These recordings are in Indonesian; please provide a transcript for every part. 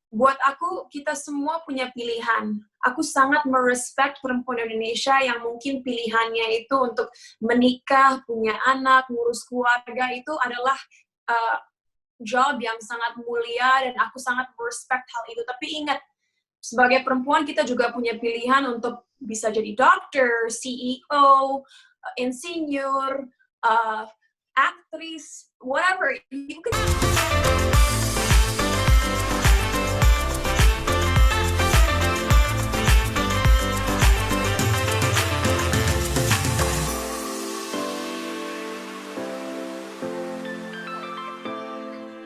buat aku, kita semua punya pilihan. Aku sangat merespek perempuan Indonesia yang mungkin pilihannya itu untuk menikah, punya anak, ngurus keluarga, itu adalah job yang sangat mulia, dan aku sangat merespek hal itu. Tapi ingat, sebagai perempuan kita juga punya pilihan untuk bisa jadi dokter, CEO, insinyur, aktris, whatever. You can...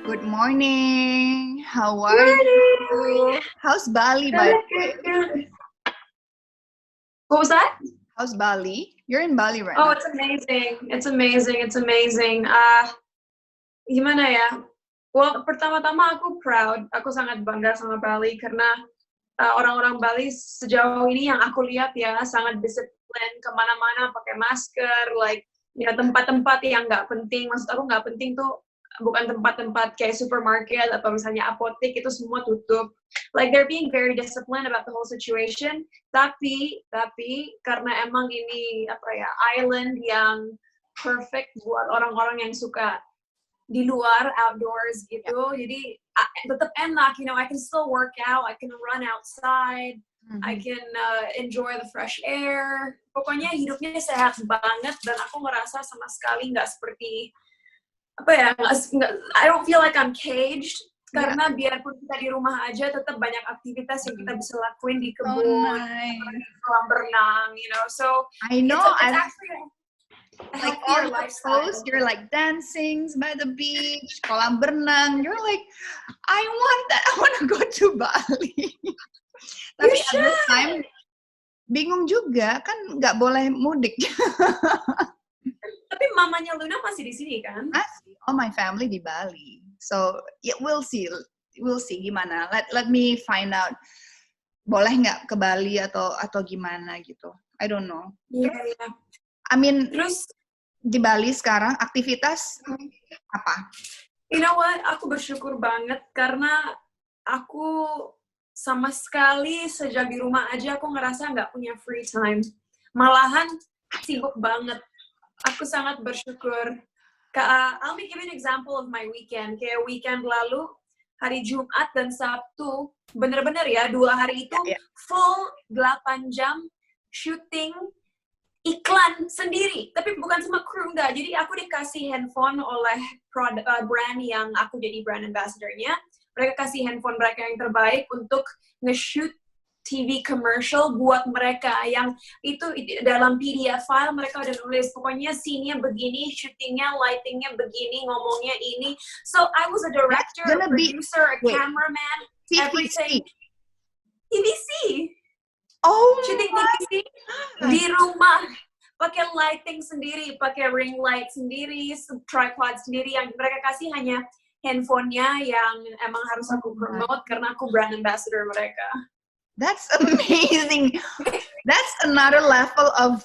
Good morning. How are you? How's Bali, by the way? What was that? How's Bali? You're in Bali right Oh, now. it's amazing. It's amazing. It's amazing. Gimana ya? Well, pertama-tama aku proud. Aku sangat bangga sama Bali karena orang-orang Bali sejauh ini yang aku lihat ya sangat disiplin, kemana-mana pakai masker, like tempat-tempat yang nggak penting. Maksud aku nggak penting tuh bukan tempat-tempat kayak supermarket atau misalnya apotek, itu semua tutup. Like they're being very disciplined about the whole situation. Tapi karena emang ini island yang perfect buat orang-orang yang suka di luar, outdoors gitu. Jadi tetap enak, I can still work out, I can run outside, I can enjoy the fresh air. Pokoknya hidupnya sehat banget, dan aku ngerasa sama sekali nggak seperti I don't feel like I'm caged, karena biarpun kita di rumah aja tetap banyak aktivitas yang kita bisa lakuin di kebun, kolam berenang, so I know. It's actually like all your posts, you're like dancing by the beach, kolam berenang. You're like, I want that. I want to go to Bali. Tapi at this time, bingung juga kan, nggak boleh mudik. Tapi mamanya Luna masih di sini kan? Masih. All my family di Bali. So yeah, we'll see gimana. Let me find out. Boleh nggak ke Bali atau gimana gitu. I don't know. Yeah. I mean, terus di Bali sekarang aktivitas apa? You know what? Aku bersyukur banget karena aku sama sekali sejak di rumah aja aku ngerasa nggak punya free time. Malahan sibuk banget. Aku sangat bersyukur. I'll be giving an example of my weekend. Kayak weekend lalu, hari Jumat dan Sabtu, bener-bener ya, 2 hari itu full 8 jam syuting iklan sendiri, tapi bukan sama kru, enggak. Jadi aku dikasih handphone oleh brand yang aku jadi brand ambassador-nya. Mereka kasih handphone mereka yang terbaik untuk nge-shoot TV commercial buat mereka, yang itu dalam PDF file mereka udah nulis, pokoknya scene-nya begini, shooting-nya, lighting-nya begini, ngomongnya ini. So I was a director, a producer, a cameraman, everything. TVC. Oh, shooting TVC di rumah, pakai lighting sendiri, pakai ring light sendiri, tripod sendiri, yang mereka kasih hanya handphonenya yang emang harus aku promote karena aku brand ambassador mereka. That's amazing. That's another level of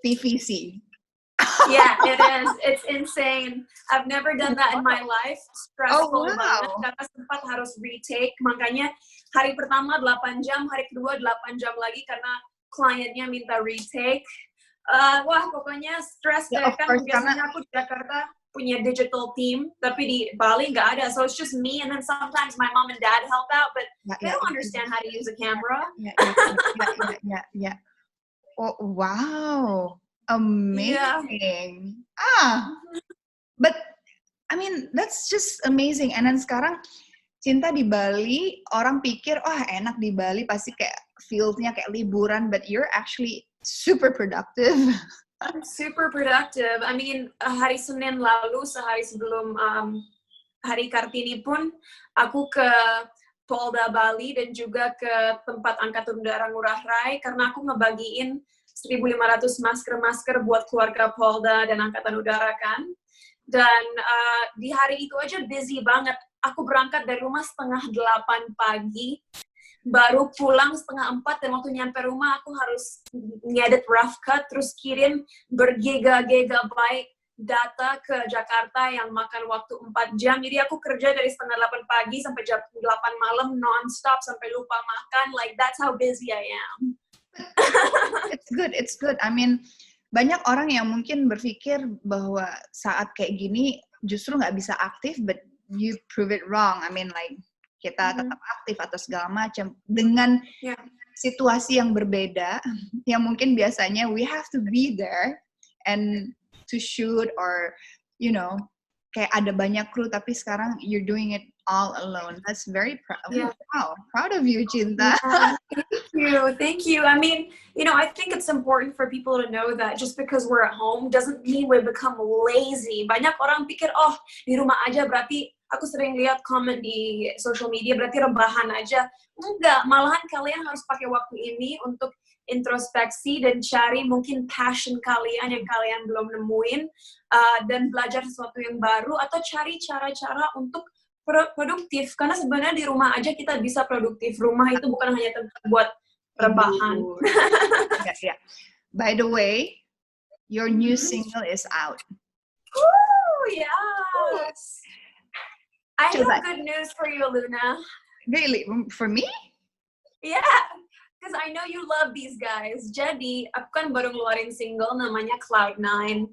TVC. Yeah, it is. It's insane. I've never done that in my life. Stressful banget karena sempat harus retake. Makanya hari pertama 8 jam, hari kedua 8 jam lagi karena kliennya minta retake. Wah, pokoknya stress deh kan. Biasanya aku di Jakarta punya digital team, tapi di Bali nggak ada. So it's just me, and then sometimes my mom and dad help out, but they don't understand how to use a camera. Yeah. Oh, wow. Amazing. Yeah. But I mean, that's just amazing. And then sekarang Cinta di Bali, orang pikir, enak di Bali, pasti kayak feel-nya kayak liburan, but you're actually super productive. Super productive. I mean, hari Senin lalu, sehari sebelum Hari Kartini pun, aku ke Polda Bali dan juga ke tempat Angkatan Udara Ngurah Rai, karena aku ngebagiin 1.500 masker-masker buat keluarga Polda dan Angkatan Udara kan. Dan di hari itu aja busy banget. Aku berangkat dari rumah 7:30 pagi, baru pulang 3:30, dan waktu nyampe rumah aku harus ngedit rough cut, terus kirim bergiga-gigabyte data ke Jakarta yang makan waktu 4 jam. Jadi aku kerja dari setengah 8 pagi sampai jam 8 malam non-stop sampai lupa makan. Like, that's how busy I am. It's good. I mean, banyak orang yang mungkin berpikir bahwa saat kayak gini justru nggak bisa aktif, but you prove it wrong. I mean, like, kita tetap aktif atau segala macam dengan situasi yang berbeda, yang mungkin biasanya we have to be there and to shoot or, you know, kayak ada banyak kru, tapi sekarang you're doing it all alone. That's very proud of you, Cinta. Thank you. I mean, you know, I think it's important for people to know that just because we're at home doesn't mean we become lazy. Banyak orang pikir, oh, di rumah aja berarti, aku sering lihat komen di social media, berarti rebahan aja. Enggak, malahan kalian harus pakai waktu ini untuk introspeksi dan cari mungkin passion kalian yang kalian belum nemuin, dan belajar sesuatu yang baru, atau cari cara-cara untuk produktif, karena sebenarnya di rumah aja kita bisa produktif. Rumah itu bukan hanya tempat buat rebahan. Yeah. By the way, your new single is out. Ooh, yes. I have good news for you, Luna. Really? For me? Yeah, because I know you love these guys. Jadi, aku kan baru ngeluarin single namanya Cloud9.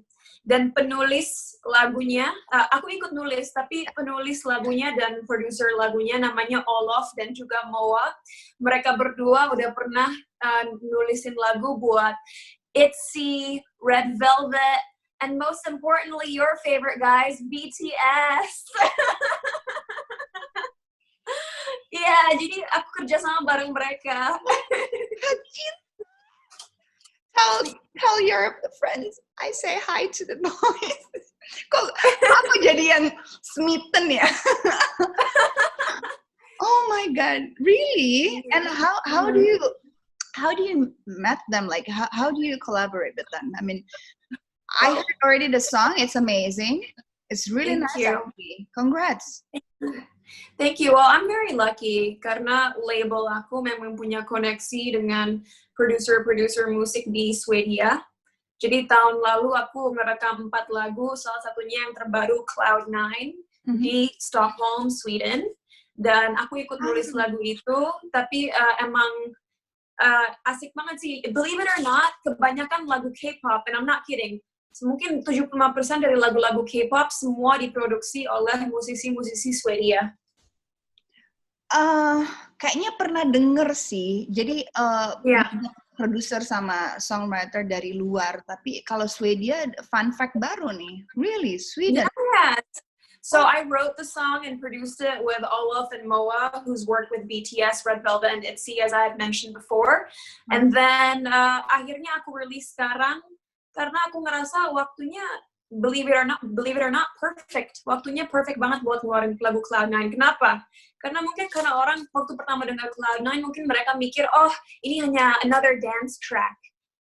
Dan penulis lagunya, aku ikut nulis, tapi penulis lagunya dan produser lagunya namanya Olof dan juga Moa. Mereka berdua udah pernah nulisin lagu buat ITZY, Red Velvet, and most importantly, your favorite guys, BTS. Iya, jadi aku kerja sama bareng mereka. Tell your friends I say hi to the boys. Kok aku jadi yang smitten ya? Oh my God, really? And how do you met them? Like how do you collaborate with them? I mean, I heard already the song. It's amazing. It's really nice. Actually. Congrats. Thank you. Well, I'm very lucky karena label aku memang punya koneksi dengan produser musik di Swedia. Jadi tahun lalu aku merekam 4 lagu, salah satunya yang terbaru Cloud9 di Stockholm, Sweden. Dan aku ikut nulis lagu itu, tapi emang asik banget sih. Believe it or not, kebanyakan lagu K-pop, and I'm not kidding, mungkin 75% dari lagu-lagu K-pop semua diproduksi oleh musisi-musisi Swedia. Kayaknya pernah denger sih. Jadi produser sama songwriter dari luar. Tapi kalau Swedia, fun fact baru nih. Really, Sweden. Yes. So I wrote the song and produced it with Olof and Moa, who's worked with BTS, Red Velvet, and ITZY, as I had mentioned before. And then akhirnya aku release sekarang karena aku ngerasa waktunya, believe it or not, perfect. Waktunya perfect banget buat ngeluarin lagu Cloud9. Kenapa? Karena orang waktu pertama dengar Cloud9 mungkin mereka mikir, oh ini hanya another dance track.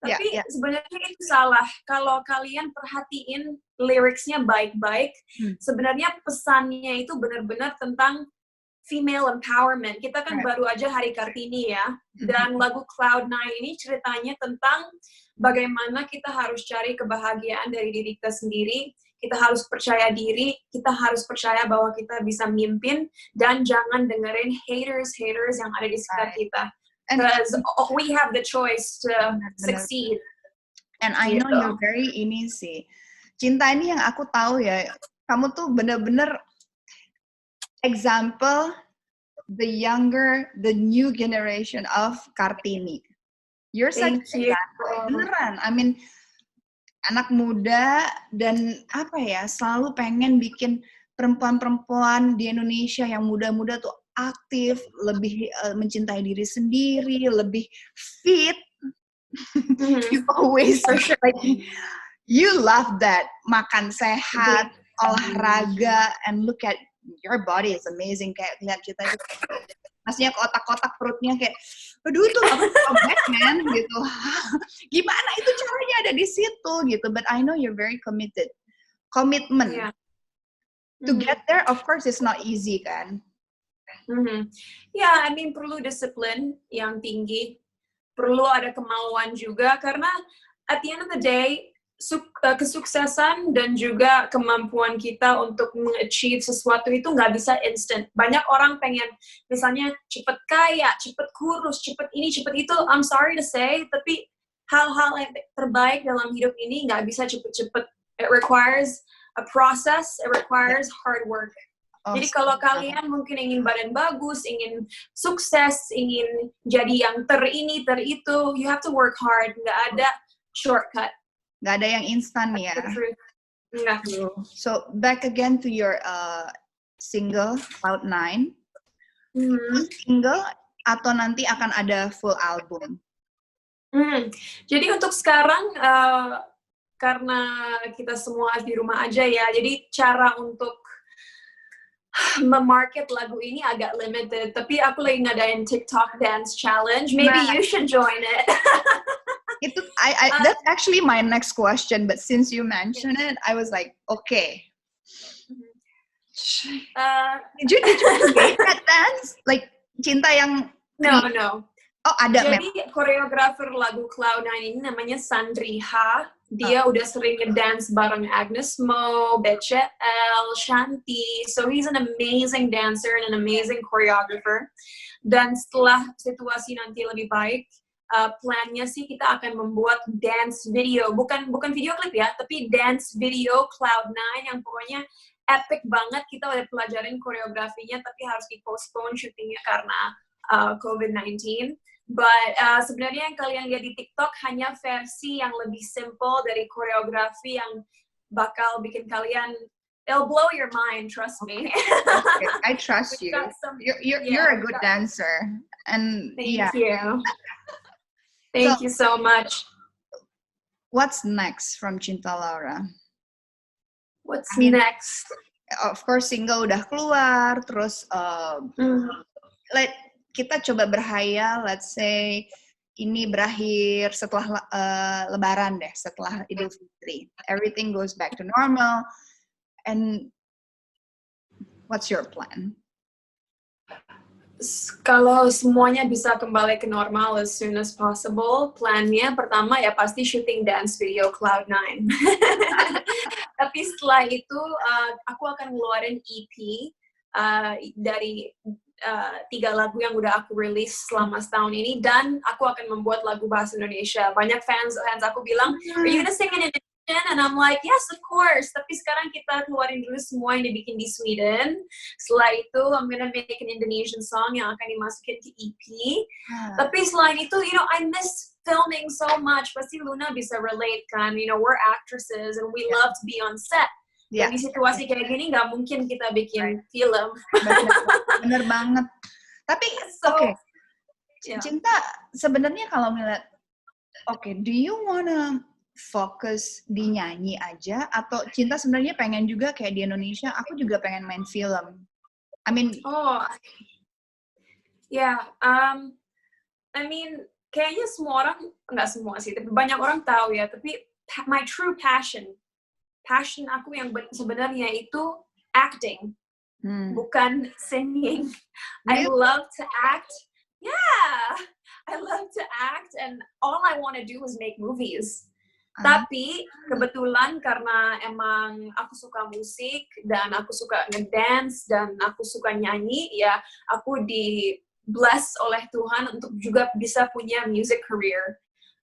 Tapi sebenarnya itu salah. Kalau kalian perhatiin liriknya baik-baik, sebenarnya pesannya itu benar-benar tentang female empowerment. Kita kan baru aja Hari Kartini ya, dan lagu Cloud9 ini ceritanya tentang bagaimana kita harus cari kebahagiaan dari diri kita sendiri, kita harus percaya diri, kita harus percaya bahwa kita bisa mimpin, dan jangan dengerin haters yang ada di sekitar kita. Because we have the choice to succeed. And I know you're very ini sih. Cinta, ini yang aku tahu ya, kamu tuh bener-bener example the new generation of Kartini. You're such beneran. I mean, anak muda dan selalu pengen bikin perempuan-perempuan di Indonesia yang muda-muda tuh aktif, lebih mencintai diri sendiri, lebih fit. You always like, you love that, makan sehat, olahraga, and look at your body is amazing. Kayak lihat kita itu, maksudnya kotak-kotak perutnya kayak, aduh tuh apa man gitu. Gimana itu caranya ada di situ gitu? But I know you're very commitment. To get there, of course, it's not easy kan. I mean perlu disiplin yang tinggi, perlu ada kemauan juga, karena at the end of the day kesuksesan dan juga kemampuan kita untuk mengachieve sesuatu itu nggak bisa instant. Banyak orang pengen misalnya cepet kaya, cepet kurus, cepet ini, cepet itu. I'm sorry to say, tapi hal-hal yang terbaik dalam hidup ini nggak bisa cepet-cepet. It requires a process, it requires hard work. Jadi kalau kalian mungkin ingin badan bagus, ingin sukses, ingin jadi yang ini, itu, you have to work hard. Nggak ada shortcut. Nggak ada yang instan ya. Nggak. So back again to your single Cloud9. Single atau nanti akan ada full album? Jadi untuk sekarang karena kita semua di rumah aja ya, jadi cara untuk memarket lagu ini agak limited. Tapi aku lagi ngadain TikTok dance challenge. Maybe you should join it. That's actually my next question, but since you mentioned it, I was like, okay. Did you create that dance? Like cinta yang No. Oh, ada. Jadi koreografer lagu Cloud9 ini namanya Sandriha. Dia udah sering ngedance bareng Agnes Mo, BCL, Shanti. So he's an amazing dancer and an amazing choreographer. Dan setelah situasi nanti lebih baik, plannya sih kita akan membuat dance video, bukan video klip ya, tapi dance video Cloud9 yang pokoknya epic banget. Kita udah pelajarin koreografinya, tapi harus di-postpone syutingnya karena COVID-19. But sebenarnya yang kalian lihat di TikTok hanya versi yang lebih simple dari koreografi yang bakal bikin kalian, it'll blow your mind, trust me. Okay, I trust you. You're a good dancer. And Thank you. Thank you so much. What's next from Cinta Laura? What's next? Of course, single udah keluar, terus kita coba berhayal, let's say ini berakhir setelah Lebaran deh, setelah Idul Fitri. Everything goes back to normal. And what's your plan? Kalau semuanya bisa kembali ke normal as soon as possible, plannya pertama ya pasti shooting dance video Cloud9. Tapi setelah itu aku akan ngeluarin EP dari 3 lagu yang udah aku rilis selama setahun ini, dan aku akan membuat lagu bahasa Indonesia. Banyak fans aku bilang, are you gonna sing in Indonesian? And I'm like, yes, of course. Tapi sekarang kita keluarin dulu semua yang dibikin di Sweden. Setelah itu, I'm gonna make an Indonesian song yang akan dimasukin ke EP. Tapi selain itu, I miss filming so much. Pasti Luna bisa relate kan. We're actresses and we love to be on set. Yeah. Di situasi kayak gini nggak mungkin kita bikin film. Bener banget. Tapi Cinta sebenarnya kalau ngeliat, do you wanna fokus di nyanyi aja atau Cinta sebenarnya pengen juga kayak di Indonesia, aku juga pengen main film. I mean, kayaknya semua orang, nggak semua sih, tapi banyak orang tahu ya. Tapi my true passion aku yang sebenarnya itu acting, bukan singing. I love to act. Yeah, I love to act, and all I want to do is make movies. Tapi kebetulan karena emang aku suka musik dan aku suka ngedance dan aku suka nyanyi, ya aku di-bless oleh Tuhan untuk juga bisa punya music career.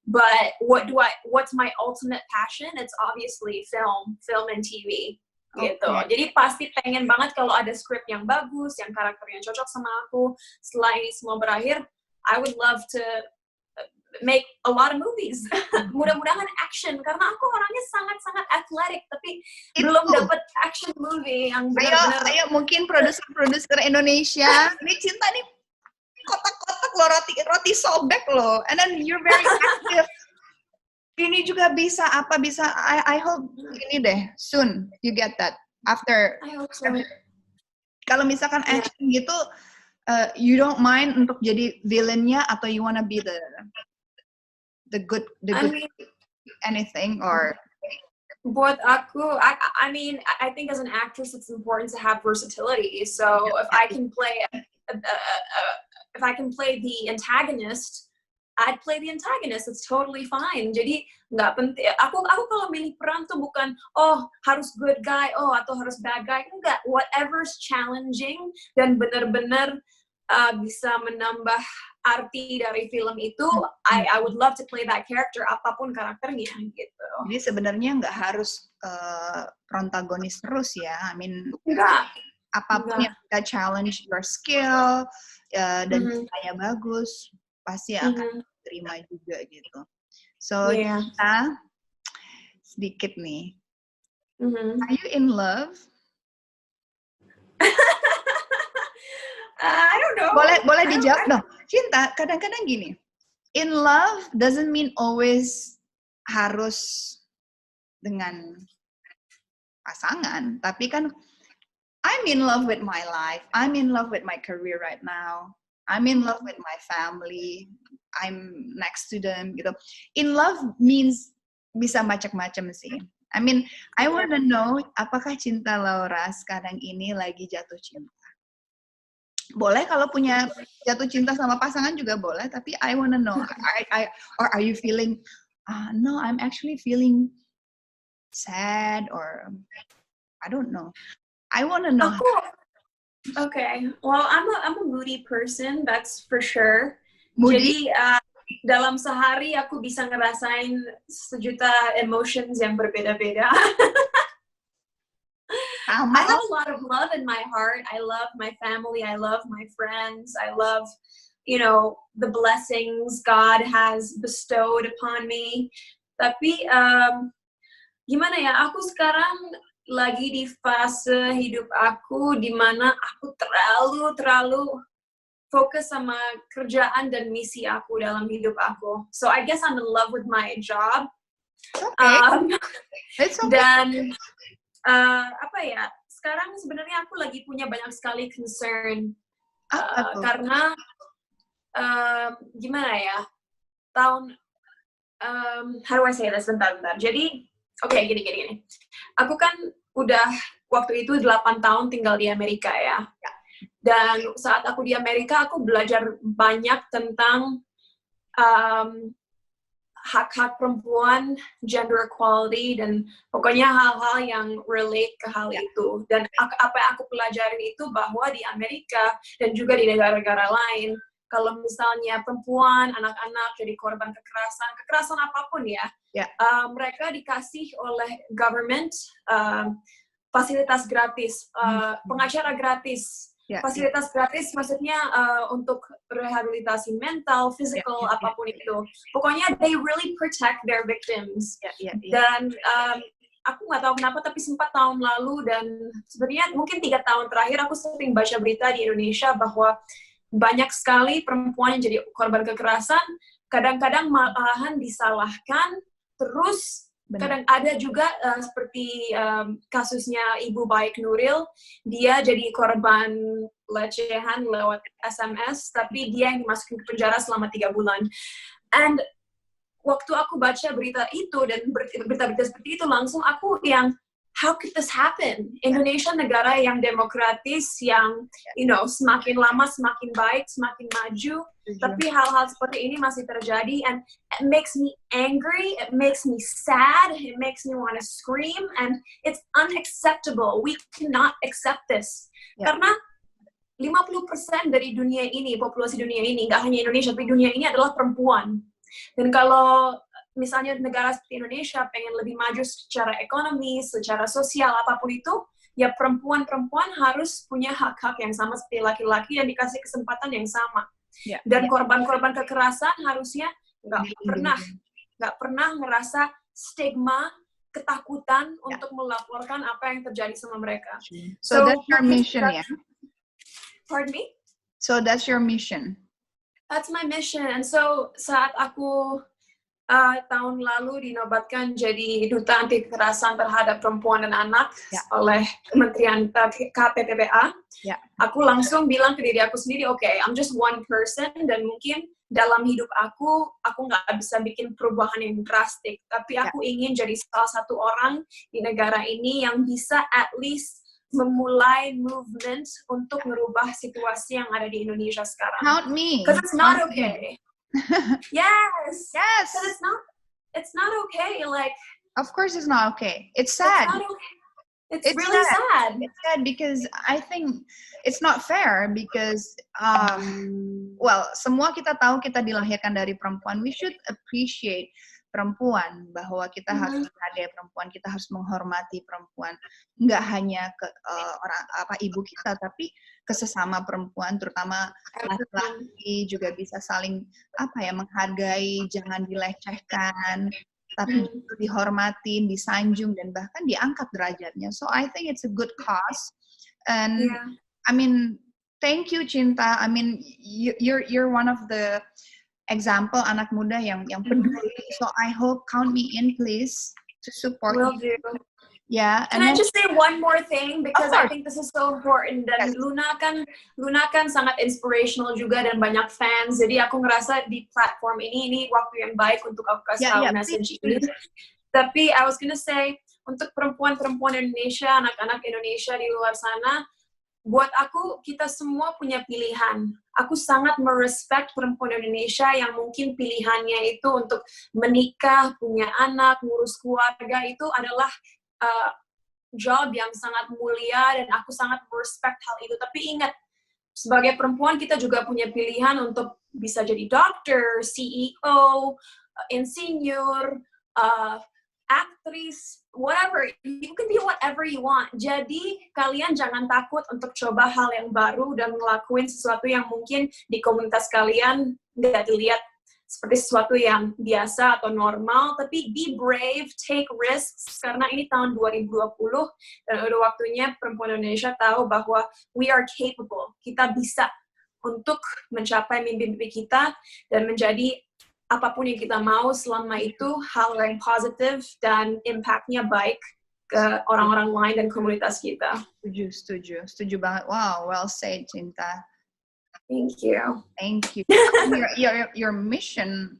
But what's my ultimate passion? It's obviously film and TV. Gitu. Jadi pasti pengen banget kalau ada script yang bagus, yang karakternya cocok sama aku. Setelah ini semua berakhir, I would love to make a lot of movies. Mudah-mudahan action, karena aku orangnya sangat-sangat athletic, tapi belum dapat action movie yang benar-benar. Ayo mungkin produser Indonesia. Ini Cinta nih kotak-kotak loh, roti sobek loh. And then you're very active. Ini juga bisa I hope ini deh soon you get that after. I hope so. Kalau misalkan action gitu, you don't mind untuk jadi villainnya atau you wanna be the good anything or. Buat aku, I think as an actress it's important to have versatility. So if I can play the antagonist, I'd play the antagonist. It's totally fine. Jadi nggak penting. Aku kalau milih peran tuh bukan harus good guy, atau harus bad guy. Enggak. Whatever's challenging dan benar-benar bisa menambah arti dari film itu, I would love to play that character, apapun karakternya gitu. Jadi sebenarnya nggak harus protagonis terus ya. I mean, apapun yang kita challenge your skill dan ceritanya bagus, pasti akan terima juga gitu. So kita sedikit nih. Are you in love? I don't know. Boleh dijawab dong. Cinta kadang-kadang gini. In love doesn't mean always harus dengan pasangan, tapi kan I'm in love with my life. I'm in love with my career right now. I'm in love with my family. I'm next to them gitu. In love means bisa macam-macam sih. I mean, I wanna know apakah cinta Laura sekarang ini lagi jatuh cinta. Boleh kalau punya jatuh cinta sama pasangan juga boleh, tapi I wanna know. Or are you feeling, no, I'm actually feeling sad, or I don't know. I wanna know. Okay, well, I'm a moody person, that's for sure. Moody? Jadi dalam sehari aku bisa ngerasain sejuta emotions yang berbeda-beda. I have a lot of love in my heart. I love my family. I love my friends. I love, the blessings God has bestowed upon me. Tapi gimana ya? Aku sekarang lagi di fase hidup aku di mana aku terlalu fokus sama kerjaan dan misi aku dalam hidup aku. So I guess I'm in love with my job. Okay. It's okay. Dan sekarang sebenarnya aku lagi punya banyak sekali concern karena gimana ya, how do I say this, bentar. Jadi gini. Aku kan udah waktu itu 8 tahun tinggal di Amerika ya. Dan saat aku di Amerika aku belajar banyak tentang hak-hak perempuan, gender equality, dan pokoknya hal-hal yang relate ke hal itu. Dan apa yang aku pelajarin itu bahwa di Amerika dan juga di negara-negara lain, kalau misalnya perempuan, anak-anak jadi korban kekerasan apapun ya, mereka dikasih oleh government fasilitas gratis, pengacara gratis. Fasilitas gratis maksudnya untuk rehabilitasi mental, physical, apapun itu. Pokoknya they really protect their victims. Dan aku nggak tahu kenapa, tapi sempat tahun lalu dan sebenarnya mungkin 3 tahun terakhir aku sering baca berita di Indonesia bahwa banyak sekali perempuan yang jadi korban kekerasan, kadang-kadang malahan disalahkan, terus kadang ada juga seperti kasusnya Ibu Baik Nuril, dia jadi korban pelecehan lewat SMS, tapi dia yang dimasukin ke penjara selama 3 bulan. And waktu aku baca berita itu dan berita-berita seperti itu, langsung aku yang, how could this happen? Indonesia negara yang demokratis, yang semakin lama semakin baik, semakin maju, tapi hal-hal seperti ini masih terjadi, and it makes me angry, it makes me sad, it makes me want to scream, and it's unacceptable. We cannot accept this. Karena 50% dari dunia ini, populasi dunia ini, nggak hanya Indonesia, tapi dunia ini adalah perempuan. Dan kalau misalnya negara seperti Indonesia pengen lebih maju secara ekonomi, secara sosial, apapun itu, ya perempuan-perempuan harus punya hak-hak yang sama seperti laki-laki dan dikasih kesempatan yang sama. Dan korban-korban kekerasan harusnya nggak pernah ngerasa stigma, ketakutan untuk melaporkan apa yang terjadi sama mereka. So that's your mission, ya? Pardon me? So that's your mission? That's my mission. And so saat aku tahun lalu dinobatkan jadi duta anti kekerasan terhadap perempuan dan anak oleh Kementerian KPPBA, aku langsung bilang ke diri aku sendiri, okay, I'm just one person, dan mungkin dalam hidup aku nggak bisa bikin perubahan yang drastik, tapi aku ingin jadi salah satu orang di negara ini yang bisa at least memulai movement untuk merubah situasi yang ada di Indonesia sekarang. Count me. Because it's not okay. Yes. Yes. But it's not okay. Like, of course it's not okay. It's sad. It's not okay. It's really sad. It's sad because I think it's not fair because well, semua kita tahu kita dilahirkan dari perempuan. We should appreciate perempuan, bahwa kita harus menghargai perempuan, kita harus menghormati perempuan. Nggak hanya ke orang ibu kita, tapi ke sesama perempuan, terutama laki-laki juga bisa saling menghargai, jangan dilecehkan, tapi dihormatin, disanjung, dan bahkan diangkat derajatnya. So I think it's a good cause, and I mean, thank you Cinta. I mean, you're one of the example anak muda yang peduli. So I hope count me in, please, to support Will you. Do. Yeah. Can I just say one more thing, because I think this is so important. Dan yes. Luna kan sangat inspirational juga dan banyak fans. Jadi aku ngerasa di platform ini waktu yang baik untuk aku kasih tahu message ini. Tapi I was gonna say, untuk perempuan-perempuan Indonesia, anak-anak Indonesia di luar sana, buat aku, kita semua punya pilihan. Aku sangat merespek perempuan Indonesia yang mungkin pilihannya itu untuk menikah, punya anak, ngurus keluarga, itu adalah job yang sangat mulia, dan aku sangat merespek hal itu. Tapi ingat, sebagai perempuan kita juga punya pilihan untuk bisa jadi dokter, CEO, insinyur, aktris, whatever. You can be whatever you want. Jadi kalian jangan takut untuk coba hal yang baru dan ngelakuin sesuatu yang mungkin di komunitas kalian nggak dilihat seperti sesuatu yang biasa atau normal. Tapi be brave, take risks, karena ini tahun 2020 dan udah waktunya perempuan Indonesia tahu bahwa we are capable. Kita bisa untuk mencapai mimpi-mimpi kita dan menjadi apapun yang kita mau, selama itu hal yang positif dan impact-nya baik ke orang-orang lain dan komunitas kita. Setuju banget. Wow, well said, Cinta. Thank you. Your mission,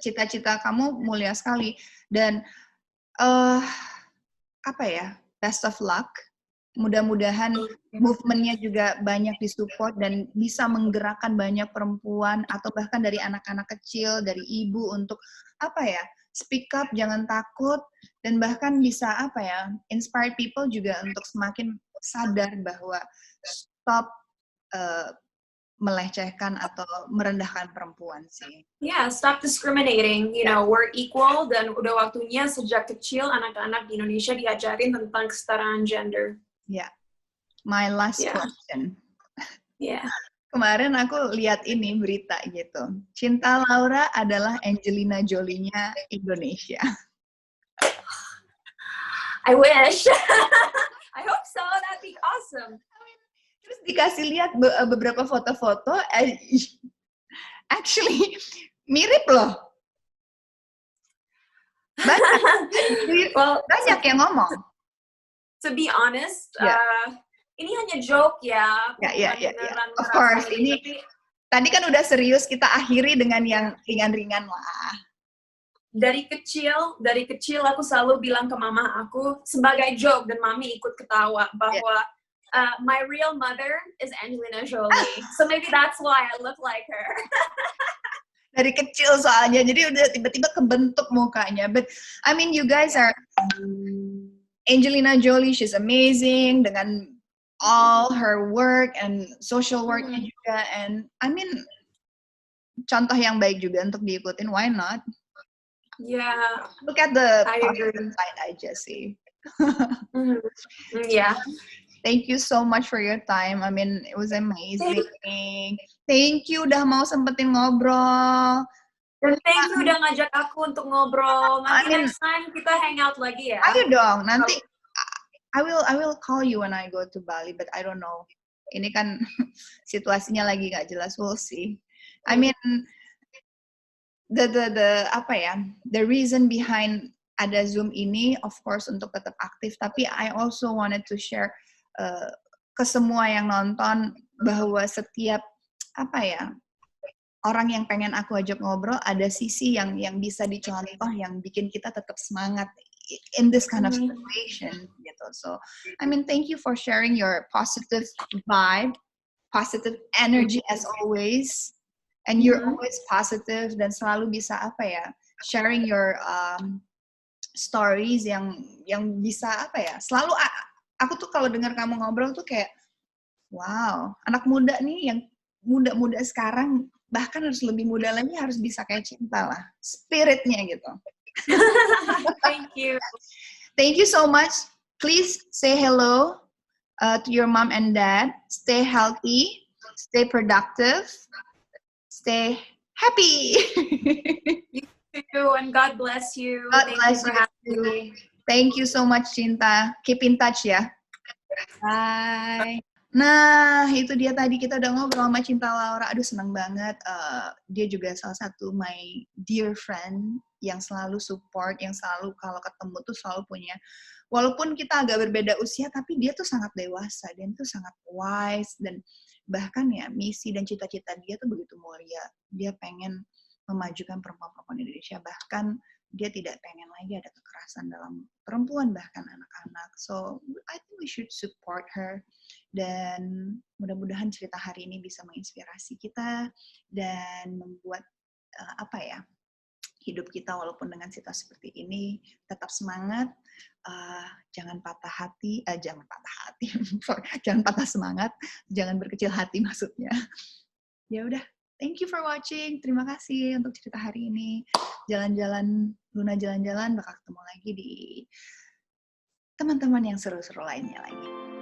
cita-cita kamu mulia sekali, dan best of luck. Mudah-mudahan movement-nya juga banyak disupport dan bisa menggerakkan banyak perempuan atau bahkan dari anak-anak kecil, dari ibu untuk speak up, jangan takut, dan bahkan bisa inspire people juga untuk semakin sadar bahwa stop melecehkan atau merendahkan perempuan sih. Yeah, stop discriminating. You know, we're equal, dan udah waktunya sejak kecil anak-anak di Indonesia diajarin tentang kesetaraan gender. Yeah. My last question. Yeah. Kemarin aku lihat ini berita gitu. Cinta Laura adalah Angelina Jolie-nya Indonesia. I wish. I hope so. That'd be awesome. Terus dikasih lihat beberapa foto-foto. Actually, mirip loh. Banyak yang ngomong. To be honest, ini hanya joke ya. Ya. Of course, ini tadi kan udah serius, kita akhiri dengan yang ringan-ringan lah. Dari kecil aku selalu bilang ke mama aku sebagai joke, dan mami ikut ketawa bahwa my real mother is Angelina Jolie. So maybe that's why I look like her. Dari kecil soalnya, jadi udah tiba-tiba kebentuk mukanya. But I mean, you guys are Angelina Jolie, she's amazing dengan all her work and social worknya juga, and I mean contoh yang baik juga untuk diikutin. Why not? Yeah. Look at the positive side aja sih. Yeah. Thank you so much for your time. I mean, it was amazing. Thank you udah mau sempetin ngobrol. Dan thank you udah ngajak aku untuk ngobrol. Nanti next time kita hang out lagi ya. Ayo dong, nanti I will call you when I go to Bali, but I don't know. Ini kan situasinya lagi nggak jelas. We'll see. I mean, the reason behind ada Zoom ini, of course, untuk tetap aktif. Tapi I also wanted to share ke semua yang nonton bahwa setiap orang yang pengen aku ajak ngobrol, ada sisi yang bisa dicontoh yang bikin kita tetap semangat in this kind of situation gitu. So I mean, thank you for sharing your positive vibe, positive energy as always, and you're always positive dan selalu bisa apa ya, sharing your stories yang bisa apa ya, selalu aku tuh kalau dengar kamu ngobrol tuh kayak wow, anak muda nih yang muda-muda sekarang bahkan harus lebih muda lagi harus bisa kayak Cinta lah, spiritnya gitu. Thank you. Thank you so much. Please say hello to your mom and dad. Stay healthy, stay productive, stay happy. You too, and God bless you. God Thank bless you for you. having me. Thank you so much, Cinta. Keep in touch ya. Bye. Nah, itu dia tadi kita udah ngobrol sama Cinta Laura. Aduh, senang banget. Dia juga salah satu my dear friend yang selalu support, yang selalu kalau ketemu tuh selalu punya. Walaupun kita agak berbeda usia, tapi dia tuh sangat dewasa dan tuh sangat wise dan bahkan ya misi dan cita-cita dia tuh begitu mulia. Dia pengen memajukan perempuan-perempuan Indonesia. Bahkan dia tidak pengen lagi ada kekerasan dalam perempuan bahkan anak-anak. So I think we should support her. Dan mudah-mudahan cerita hari ini bisa menginspirasi kita dan membuat hidup kita walaupun dengan situasi seperti ini tetap semangat, jangan patah hati, jangan patah semangat, jangan berkecil hati maksudnya. Ya udah, thank you for watching, terima kasih untuk cerita hari ini. Luna jalan-jalan bakal ketemu lagi di teman-teman yang seru-seru lainnya lagi.